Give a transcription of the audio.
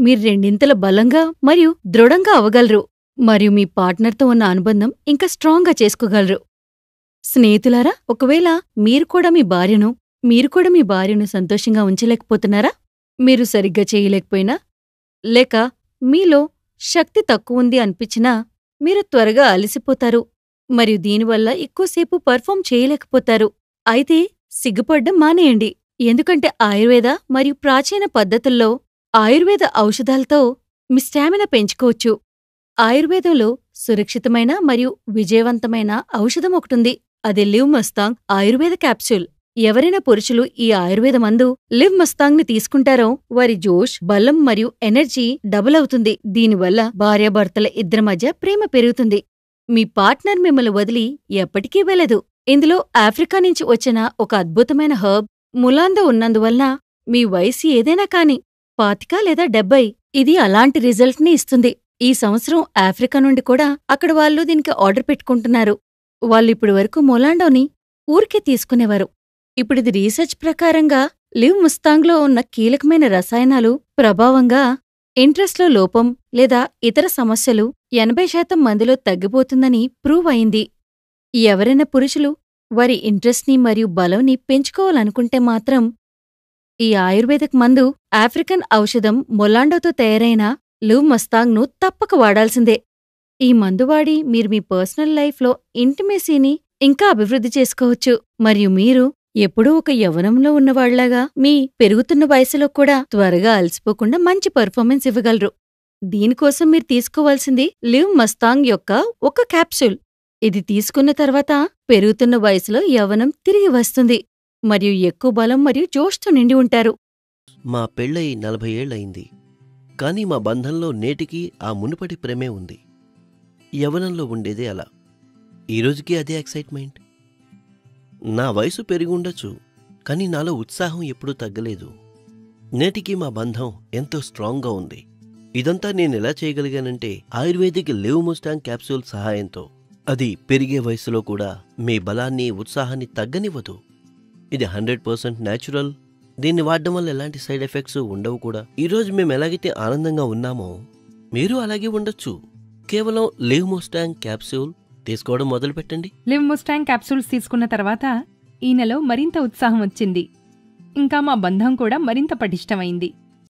మీరు రెండింతల బలంగా మరియు దృఢంగా అవగలరు మరియు మీ పార్ట్నర్తో ఉన్న అనుబంధం ఇంకా స్ట్రాంగ్గా చేసుకోగలరు. స్నేహితులారా, ఒకవేళ మీరు కూడా మీ భార్యను సంతోషంగా ఉంచలేకపోతున్నారా? మీరు సరిగ్గా చేయలేకపోయినా లేక మీలో శక్తి తక్కువుంది అనిపించినా మీరు త్వరగా అలసిపోతారు మరియు దీనివల్ల ఎక్కువసేపు పర్ఫామ్ చేయలేకపోతారు. అయితే సిగ్గుపడ్డం మానేయండి, ఎందుకంటే ఆయుర్వేద మరియు ప్రాచీన పద్ధతుల్లో ఆయుర్వేద ఔషధాలతో మీ స్టామినా పెంచుకోవచ్చు. ఆయుర్వేదంలో సురక్షితమైన మరియు విజయవంతమైన ఔషధం ఒకటుంది. అది లివ్ మస్తాంగ్ ఆయుర్వేద క్యాప్సూల్. ఎవరైనా పురుషులు ఈ ఆయుర్వేద మందు లివ్ మస్తాంగ్ ని తీసుకుంటారో వారి జోష్, బలం మరియు ఎనర్జీ డబుల్ అవుతుంది. దీనివల్ల భార్యాభర్తల ఇద్దరి మధ్య ప్రేమ పెరుగుతుంది. మీ పార్ట్నర్ మిమ్మల్ని వదిలి ఎప్పటికీ వెళ్లదు. ఇందులో ఆఫ్రికా నుంచి వచ్చిన ఒక అద్భుతమైన హర్బ్ ములాందో ఉన్నందువలన మీ వయసు ఏదైనా కాని 25 లేదా 70 ఇది అలాంటి రిజల్ట్ ని ఇస్తుంది. ఈ సంవత్సరం ఆఫ్రికా నుండి కూడా అక్కడ వాళ్ళు దీనికి ఆర్డర్ పెట్టుకుంటున్నారు. వాళ్ళిప్పుడు వరకు మొలాండోని ఊరికే తీసుకునేవారు. ఇప్పుడిది రీసెర్చ్ ప్రకారంగా లివ్ ముస్తాంగ్లో ఉన్న కీలకమైన రసాయనాలు ప్రభావంగా ఇంట్రెస్ట్లో లోపం లేదా ఇతర సమస్యలు 80% మందిలో తగ్గిపోతుందని ప్రూవ్ అయింది. ఎవరైనా పురుషులు వారి ఇంట్రెస్ట్ని మరియు బలంని పెంచుకోవాలనుకుంటే మాత్రం ఈ ఆయుర్వేదిక్ మందు ఆఫ్రికన్ ఔషధం మొలాండోతో తయారైన లివ్ మస్తాంగ్ను తప్పక వాడాల్సిందే. ఈ మందు వాడి మీరు మీ పర్సనల్ లైఫ్లో ఇంటిమేసీని ఇంకా అభివృద్ధి చేసుకోవచ్చు మరియు మీరు ఎప్పుడూ ఒక యవ్వనంలో ఉన్నవాళ్లాగా మీ పెరుగుతున్న వయసులో కూడా త్వరగా అలసిపోకుండా మంచి పర్ఫార్మెన్స్ ఇవ్వగలరు. దీనికోసం మీరు తీసుకోవాల్సింది లివ్ మస్తాంగ్ యొక్క ఒక క్యాప్సూల్. ఇది తీసుకున్న తర్వాత పెరుగుతున్న వయసులో యవ్వనం తిరిగి వస్తుంది మరియు ఎక్కువ బలం మరియు జోష్తో నిండి ఉంటారు. మా పెళ్ళై 40 ఏళ్లయింది, కానీ మా బంధంలో నేటికీ ఆ మునుపటి ప్రేమే ఉంది. యవ్వనంలో ఉండేదే అలా, ఈరోజుకి అదే ఎక్సైట్మెంట్. నా వయసు పెరిగుండొచ్చు, కానీ నాలో ఉత్సాహం ఎప్పుడూ తగ్గలేదు. నేటికీ మా బంధం ఎంతో స్ట్రాంగ్గా ఉంది. ఇదంతా నేనెలా చేయగలిగానంటే ఆయుర్వేదిక్ లివ్ మస్తాంగ్ క్యాప్సూల్ సహాయంతో. అది పెరిగే వయసులో కూడా మీ బలాన్ని, ఉత్సాహాన్ని తగ్గనివ్వదు. ఇది 100% న్యాచురల్. దీన్ని వాడడం వల్ల ఎలాంటి సైడ్ ఎఫెక్ట్స్ ఉండవు కూడా. ఈరోజు మేము ఎలాగైతే ఆనందంగా ఉన్నామో మీరు అలాగే ఉండొచ్చు. కేవలం లివ్ మస్తాంగ్ క్యాప్సూల్ తీసుకోవడం మొదలుపెట్టండి. లివ్ మస్తాంగ్ క్యాప్సూల్స్ తీసుకున్న తర్వాత ఈ నెల మరింత ఉత్సాహం వచ్చింది. ఇంకా మా బంధం కూడా మరింత పటిష్టమైంది.